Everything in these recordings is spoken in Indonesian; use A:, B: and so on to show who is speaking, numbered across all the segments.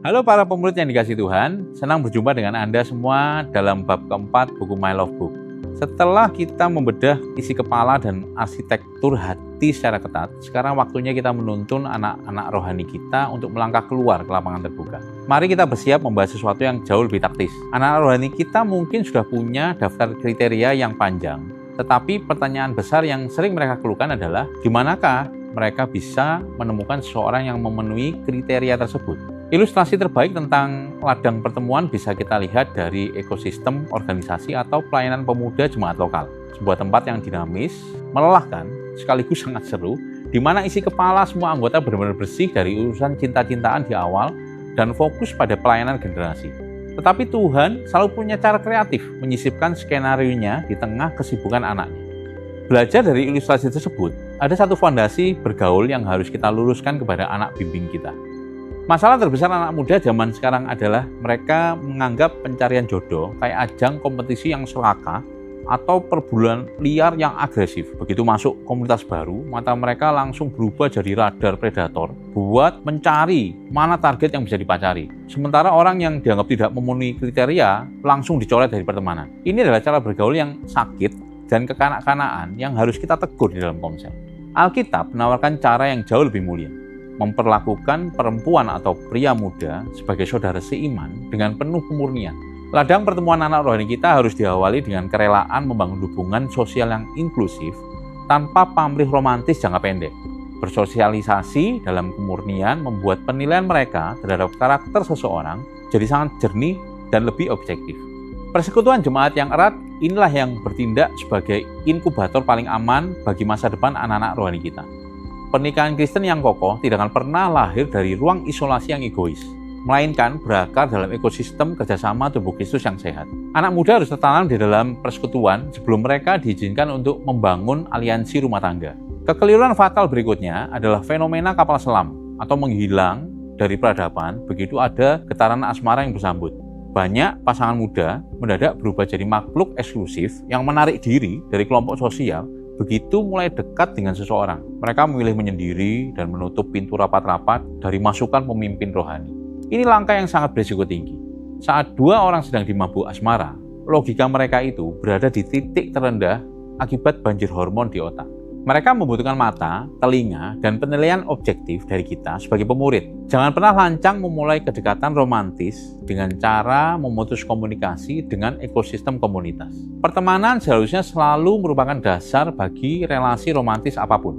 A: Halo para pemurid yang dikasihi Tuhan, senang berjumpa dengan Anda semua dalam bab keempat buku My Love Book. Setelah kita membedah isi kepala dan arsitektur hati secara ketat, sekarang waktunya kita menuntun anak-anak rohani kita untuk melangkah keluar ke lapangan terbuka. Mari kita bersiap membahas sesuatu yang jauh lebih taktis. Anak-anak rohani kita mungkin sudah punya daftar kriteria yang panjang, tetapi pertanyaan besar yang sering mereka keluhkan adalah, di manakah mereka bisa menemukan seseorang yang memenuhi kriteria tersebut? Ilustrasi terbaik tentang ladang pertemuan bisa kita lihat dari ekosistem organisasi atau pelayanan pemuda jemaat lokal. Sebuah tempat yang dinamis, melelahkan, sekaligus sangat seru, di mana isi kepala semua anggota benar-benar bersih dari urusan cinta-cintaan di awal dan fokus pada pelayanan generasi. Tetapi Tuhan selalu punya cara kreatif menyisipkan skenario-nya di tengah kesibukan anaknya. Belajar dari ilustrasi tersebut, ada satu fondasi bergaul yang harus kita luruskan kepada anak bimbing kita. Masalah terbesar anak muda zaman sekarang adalah mereka menganggap pencarian jodoh kayak ajang kompetisi yang serakah atau perburuan liar yang agresif. Begitu masuk komunitas baru, mata mereka langsung berubah jadi radar predator buat mencari mana target yang bisa dipacari. Sementara orang yang dianggap tidak memenuhi kriteria langsung dicoret dari pertemanan. Ini adalah cara bergaul yang sakit dan kekanak-kanaan yang harus kita tegur di dalam komsel. Alkitab menawarkan cara yang jauh lebih mulia, memperlakukan perempuan atau pria muda sebagai saudara seiman dengan penuh kemurnian. Ladang pertemuan anak rohani kita harus diawali dengan kerelaan membangun hubungan sosial yang inklusif tanpa pamrih romantis jangka pendek. Bersosialisasi dalam kemurnian membuat penilaian mereka terhadap karakter seseorang jadi sangat jernih dan lebih objektif. Persekutuan jemaat yang erat inilah yang bertindak sebagai inkubator paling aman bagi masa depan anak-anak rohani kita. Pernikahan Kristen yang kokoh tidak akan pernah lahir dari ruang isolasi yang egois, melainkan berakar dalam ekosistem kerjasama tubuh Kristus yang sehat. Anak muda harus tertanam di dalam persekutuan sebelum mereka diizinkan untuk membangun aliansi rumah tangga. Kekeliruan fatal berikutnya adalah fenomena kapal selam atau menghilang dari peradaban begitu ada getaran asmara yang bersambut. Banyak pasangan muda mendadak berubah jadi makhluk eksklusif yang menarik diri dari kelompok sosial. Begitu mulai dekat dengan seseorang, mereka memilih menyendiri dan menutup pintu rapat-rapat dari masukan pemimpin rohani. Ini langkah yang sangat berisiko tinggi. Saat dua orang sedang dimabuk asmara, logika mereka itu berada di titik terendah akibat banjir hormon di otak. Mereka membutuhkan mata, telinga, dan penilaian objektif dari kita sebagai pemurid. Jangan pernah lancang memulai kedekatan romantis dengan cara memutus komunikasi dengan ekosistem komunitas. Pertemanan seharusnya selalu merupakan dasar bagi relasi romantis apapun.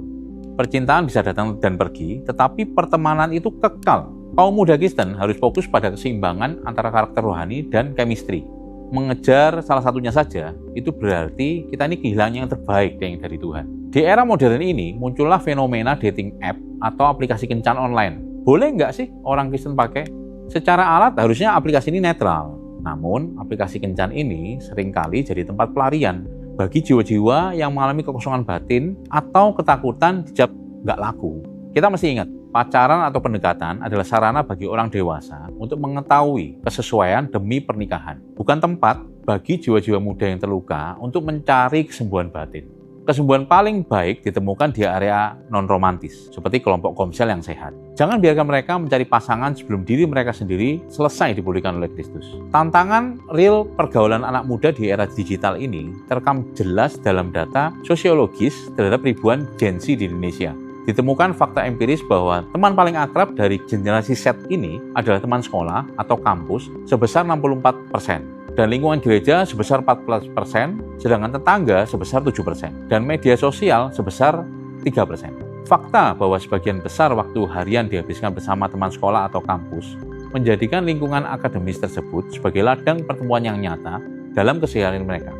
A: Percintaan bisa datang dan pergi, tetapi pertemanan itu kekal. Kaum muda Kristen harus fokus pada keseimbangan antara karakter rohani dan chemistry. Mengejar salah satunya saja, itu berarti kita ini kehilangan yang terbaik dari Tuhan. Di era modern ini, muncullah fenomena dating app atau aplikasi kencan online. Boleh nggak sih orang Kristen pakai? Secara alat harusnya aplikasi ini netral. Namun, aplikasi kencan ini seringkali jadi tempat pelarian bagi jiwa-jiwa yang mengalami kekosongan batin atau ketakutan dicap nggak laku. Kita mesti ingat, pacaran atau pendekatan adalah sarana bagi orang dewasa untuk mengetahui kesesuaian demi pernikahan. Bukan tempat bagi jiwa-jiwa muda yang terluka untuk mencari kesembuhan batin. Kesembuhan paling baik ditemukan di area non-romantis, seperti kelompok komsel yang sehat. Jangan biarkan mereka mencari pasangan sebelum diri mereka sendiri selesai dipulihkan oleh Kristus. Tantangan real pergaulan anak muda di era digital ini terekam jelas dalam data sosiologis terhadap ribuan Gen Z di Indonesia. Ditemukan fakta empiris bahwa teman paling akrab dari generasi Z ini adalah teman sekolah atau kampus sebesar 64%. Dan lingkungan gereja sebesar 14%, sedangkan tetangga sebesar 7%, dan media sosial sebesar 3%. Fakta bahwa sebagian besar waktu harian dihabiskan bersama teman sekolah atau kampus menjadikan lingkungan akademis tersebut sebagai ladang pertemuan yang nyata dalam keseharian mereka.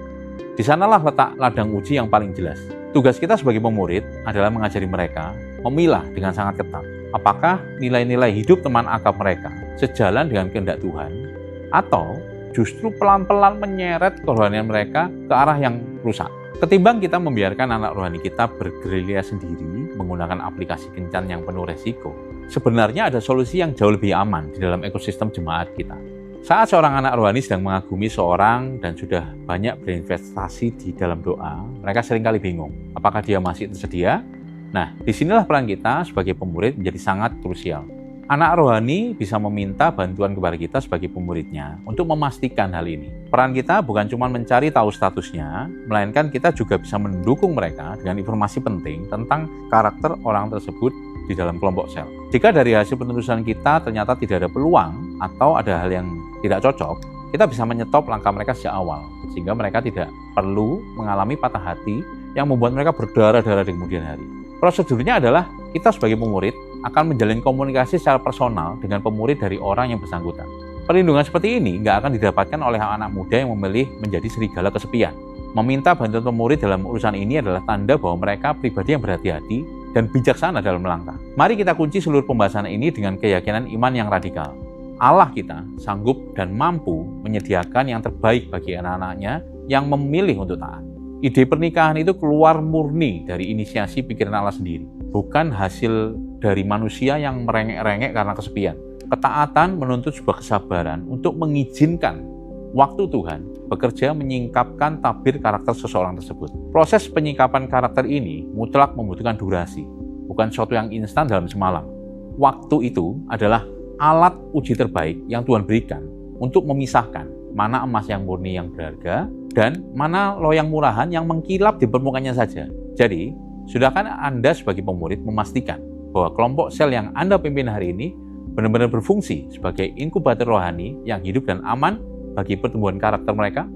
A: Di sanalah letak ladang uji yang paling jelas. Tugas kita sebagai pemurid adalah mengajari mereka memilah dengan sangat ketat apakah nilai-nilai hidup teman akrab mereka sejalan dengan kehendak Tuhan atau justru pelan-pelan menyeret kerohanian mereka ke arah yang rusak. Ketimbang kita membiarkan anak rohani kita bergerilya sendiri menggunakan aplikasi kencan yang penuh resiko, sebenarnya ada solusi yang jauh lebih aman di dalam ekosistem jemaat kita. Saat seorang anak rohani sedang mengagumi seorang dan sudah banyak berinvestasi di dalam doa, mereka seringkali bingung, apakah dia masih tersedia? Nah, disinilah peran kita sebagai pemurid menjadi sangat krusial. Anak rohani bisa meminta bantuan kepada kita sebagai pemuridnya untuk memastikan hal ini. Peran kita bukan cuma mencari tahu statusnya, melainkan kita juga bisa mendukung mereka dengan informasi penting tentang karakter orang tersebut di dalam kelompok sel. Jika dari hasil penelusuran kita ternyata tidak ada peluang atau ada hal yang tidak cocok, kita bisa menyetop langkah mereka sejak awal, sehingga mereka tidak perlu mengalami patah hati yang membuat mereka berdarah-darah di kemudian hari. Prosedurnya adalah kita sebagai pemurid akan menjalin komunikasi secara personal dengan pemurid dari orang yang bersangkutan. Perlindungan seperti ini nggak akan didapatkan oleh anak muda yang memilih menjadi serigala kesepian. Meminta bantuan pemurid dalam urusan ini adalah tanda bahwa mereka pribadi yang berhati-hati dan bijaksana dalam melangkah. Mari kita kunci seluruh pembahasan ini dengan keyakinan iman yang radikal. Allah kita sanggup dan mampu menyediakan yang terbaik bagi anak-anaknya yang memilih untuk taat. Ide pernikahan itu keluar murni dari inisiasi pikiran Allah sendiri, bukan hasil dari manusia yang merengek-rengek karena kesepian. Ketaatan menuntut sebuah kesabaran untuk mengizinkan waktu Tuhan bekerja menyingkapkan tabir karakter seseorang tersebut. Proses penyingkapan karakter ini mutlak membutuhkan durasi, bukan sesuatu yang instan dalam semalam. Waktu itu adalah alat uji terbaik yang Tuhan berikan untuk memisahkan mana emas yang murni yang berharga dan mana loyang murahan yang mengkilap di permukaannya saja. Jadi, sudahkah Anda sebagai pemurid memastikan bahwa kelompok sel yang Anda pimpin hari ini benar-benar berfungsi sebagai inkubator rohani yang hidup dan aman bagi pertumbuhan karakter mereka?